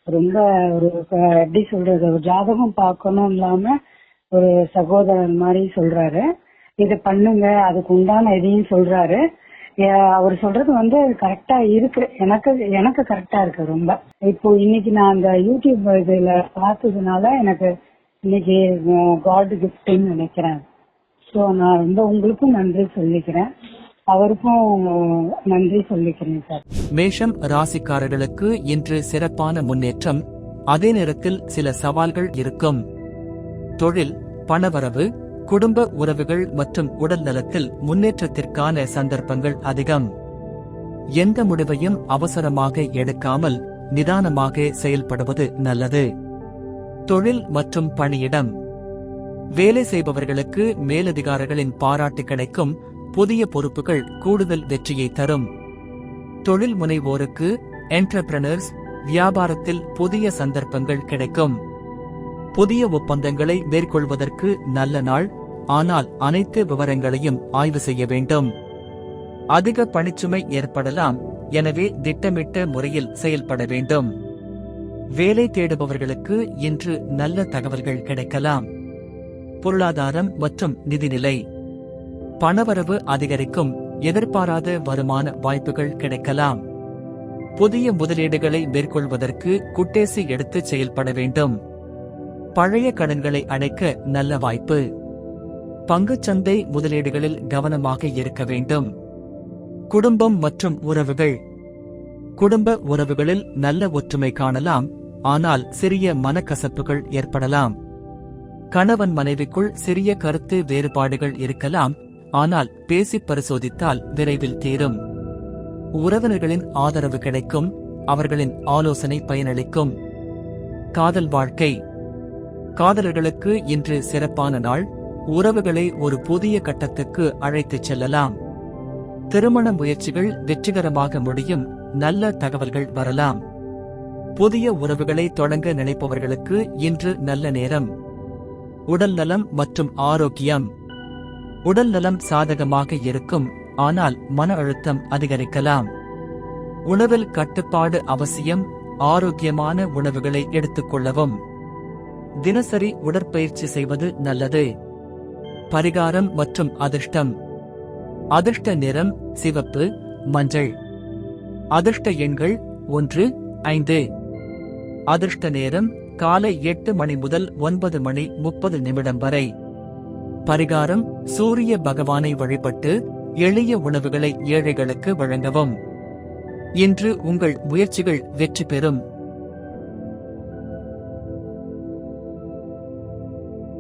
ரொம்ப ஒரு எப்படி சொல்றது, ஒரு ஜாதகம் பார்க்கணும் இல்லாம ஒரு சகோதரன் மாதிரி சொல்றாரு. இது பண்ணுங்க, அதுக்கு உண்டான எதையும் சொல்றாரு. அவர் சொல்றது கரெக்டா இருக்கு, எனக்கு கரெக்டா இருக்கு ரொம்ப. இப்போ இன்னைக்கு நான் அந்த யூடியூப் இதுல பார்த்ததுனால எனக்கு இன்னைக்கு காட் கிஃப்ட்னு நினைக்கிறேன். ஸோ நான் ரொம்ப உங்களுக்கும் நன்றி சொல்லிக்கிறேன், அவருக்கும் நன்றி சொல்லிக்கிறேன் சார். மேஷம் ராசிக்காரர்களுக்கு இன்று சிறப்பான முன்னேற்றம், அதே நேரத்தில் சில சவால்கள் இருக்கும். தொழில், பணவரவு, குடும்ப உறவுகள் மற்றும் உடல் நலத்தில் முன்னேற்றத்திற்கான சந்தர்ப்பங்கள் அதிகம். எந்த முடிவையும் அவசரமாக எடுக்காமல் நிதானமாக செயல்படுவது நல்லது. தொழில் மற்றும் பணியிடம், வேலை செய்பவர்களுக்கு மேலதிகாரிகளின் பாராட்டு கிடைக்கும். புதிய பொறுப்புகள் கூடுதல் வெற்றியை தரும். தொழில் முனைவோருக்கு, என்டர்பிரனர்ஸ், வியாபாரத்தில் புதிய சந்தர்ப்பங்கள் கிடைக்கும். புதிய ஒப்பந்தங்களை மேற்கொள்வதற்கு நல்ல நாள், ஆனால் அனைத்து விவரங்களையும் ஆய்வு செய்ய வேண்டும். அதிக பணிச்சுமை ஏற்படலாம், எனவே திட்டமிட்ட முறையில் செயல்பட வேண்டும். வேலை தேடுபவர்களுக்கு இன்று நல்ல தகவல்கள் கிடைக்கலாம். பொருளாதாரம் மற்றும் நிதிநிலை, பணவரவு அதிகரிக்கும், எதிர்பாராத வருமான வாய்ப்புகள் கிடைக்கலாம். புதிய முதலீடுகளை மேற்கொள்வதற்கு குட்டேசி எடுத்து செயல்பட வேண்டும். பழைய கடன்களை அடைக்க நல்ல வாய்ப்பு. பங்குச்சந்தை முதலீடுகளில் கவனமாக இருக்க வேண்டும். குடும்பம் மற்றும் உறவுகள், குடும்ப உறவுகளில் நல்ல ஒற்றுமை காணலாம், ஆனால் சிறிய மனக்கசப்புகள் ஏற்படலாம். கணவன் மனைவிக்குள் சிறிய கருத்து வேறுபாடுகள் இருக்கலாம், ஆனால் பேசி பரிசோதித்தால் விரைவில் தீரும். உறவினர்களின் ஆதரவு கிடைக்கும், அவர்களின் ஆலோசனை பயனளிக்கும். காதல் வாழ்க்கை, காதலர்களுக்கு இன்று சிறப்பான நாள், உறவுகளை ஒரு புதிய கட்டத்துக்கு அழைத்துச் செல்லலாம். திருமண முயற்சிகள் வெற்றிகரமாக முடியும், நல்ல தகவல்கள் வரலாம். புதிய உறவுகளை தொடங்க நினைப்பவர்களுக்கு இன்று நல்ல நேரம். உடல் நலம் மற்றும் ஆரோக்கியம், உடல் நலம் சாதகமாக இருக்கும், ஆனால் மன அழுத்தம் அதிகரிக்கலாம். உணவில் கட்டுப்பாடு அவசியம், ஆரோக்கியமான உணவுகளை எடுத்துக்கொள்ளவும். தினசரி உடற்பயிற்சி செய்வது நல்லது. பரிகாரம் மற்றும் அதிர்ஷ்டம், அதிர்ஷ்ட நிறம் சிவப்பு, மஞ்சள். அதிர்ஷ்ட எண்கள் 1, 5. அதிர்ஷ்ட நேரம் காலை 8 மணி முதல் 9 மணி 30 நிமிடம் வரை. பரிகாரம், சூரிய பகவானை வழிபட்டு எளிய உணவுகளை ஏழைகளுக்கு வழங்கவும். இன்று உங்கள் முயற்சிகள் வெற்றி பெறும்.